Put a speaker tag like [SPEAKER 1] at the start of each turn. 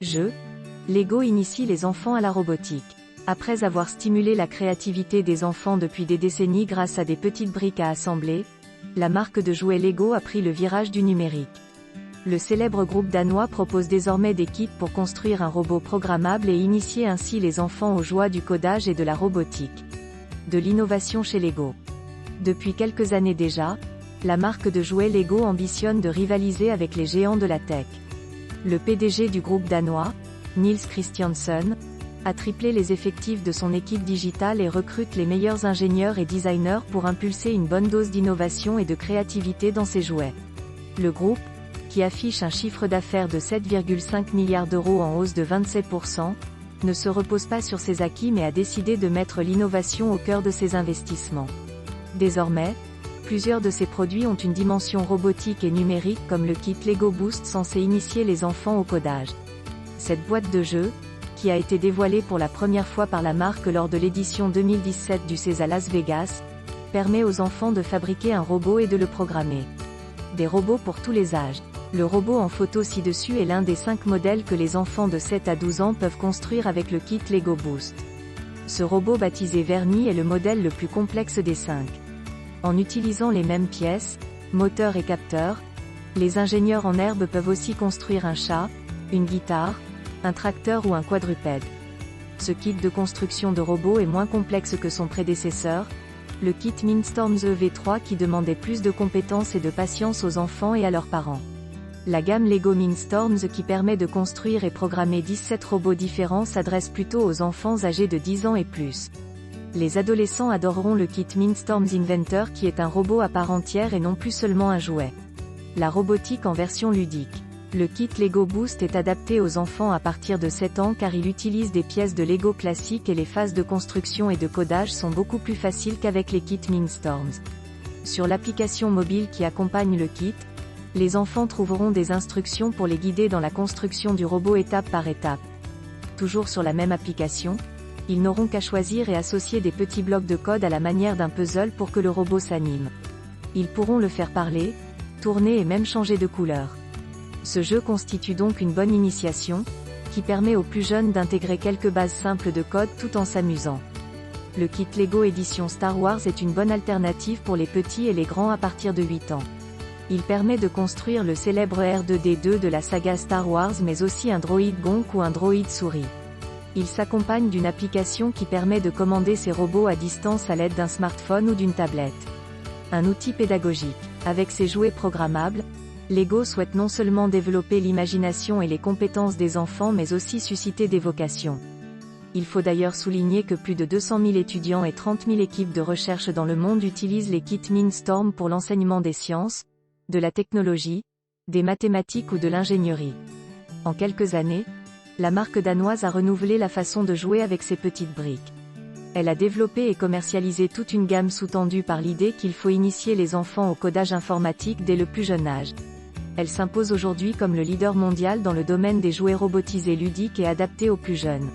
[SPEAKER 1] Jeux, Lego initie les enfants à la robotique. Après avoir stimulé la créativité des enfants depuis des décennies grâce à des petites briques à assembler, la marque de jouets Lego a pris le virage du numérique. Le célèbre groupe danois propose désormais des kits pour construire un robot programmable et initier ainsi les enfants aux joies du codage et de la robotique. De l'innovation chez Lego. Depuis quelques années déjà, la marque de jouets Lego ambitionne de rivaliser avec les géants de la tech. Le PDG du groupe danois, Niels Christiansen, a triplé les effectifs de son équipe digitale et recrute les meilleurs ingénieurs et designers pour impulser une bonne dose d'innovation et de créativité dans ses jouets. Le groupe, qui affiche un chiffre d'affaires de 7,5 milliards d'euros en hausse de 27%, ne se repose pas sur ses acquis mais a décidé de mettre l'innovation au cœur de ses investissements. Désormais, plusieurs de ses produits ont une dimension robotique et numérique comme le kit Lego Boost censé initier les enfants au codage. Cette boîte de jeu, qui a été dévoilée pour la première fois par la marque lors de l'édition 2017 du CES à Las Vegas, permet aux enfants de fabriquer un robot et de le programmer. Des robots pour tous les âges. Le robot en photo ci-dessus est l'un des 5 modèles que les enfants de 7 à 12 ans peuvent construire avec le kit Lego Boost. Ce robot baptisé Vernie est le modèle le plus complexe des 5. En utilisant les mêmes pièces, moteurs et capteurs, les ingénieurs en herbe peuvent aussi construire un chat, une guitare, un tracteur ou un quadrupède. Ce kit de construction de robot est moins complexe que son prédécesseur, le kit Mindstorms EV3 qui demandait plus de compétences et de patience aux enfants et à leurs parents. La gamme Lego Mindstorms qui permet de construire et programmer 17 robots différents s'adresse plutôt aux enfants âgés de 10 ans et plus. Les adolescents adoreront le kit Mindstorms Inventor qui est un robot à part entière et non plus seulement un jouet. La robotique en version ludique. Le kit Lego Boost est adapté aux enfants à partir de 7 ans car il utilise des pièces de Lego classiques et les phases de construction et de codage sont beaucoup plus faciles qu'avec les kits Mindstorms. Sur l'application mobile qui accompagne le kit, les enfants trouveront des instructions pour les guider dans la construction du robot étape par étape. Toujours sur la même application, ils n'auront qu'à choisir et associer des petits blocs de code à la manière d'un puzzle pour que le robot s'anime. Ils pourront le faire parler, tourner et même changer de couleur. Ce jeu constitue donc une bonne initiation, qui permet aux plus jeunes d'intégrer quelques bases simples de code tout en s'amusant. Le kit Lego édition Star Wars est une bonne alternative pour les petits et les grands à partir de 8 ans. Il permet de construire le célèbre R2D2 de la saga Star Wars mais aussi un droïde Gonk ou un droïde souris. Il s'accompagne d'une application qui permet de commander ses robots à distance à l'aide d'un smartphone ou d'une tablette. Un outil pédagogique. Avec ses jouets programmables, Lego souhaite non seulement développer l'imagination et les compétences des enfants mais aussi susciter des vocations. Il faut d'ailleurs souligner que plus de 200 000 étudiants et 30 000 équipes de recherche dans le monde utilisent les kits Mindstorm pour l'enseignement des sciences, de la technologie, des mathématiques ou de l'ingénierie. En quelques années, la marque danoise a renouvelé la façon de jouer avec ses petites briques. Elle a développé et commercialisé toute une gamme sous-tendue par l'idée qu'il faut initier les enfants au codage informatique dès le plus jeune âge. Elle s'impose aujourd'hui comme le leader mondial dans le domaine des jouets robotisés ludiques et adaptés aux plus jeunes.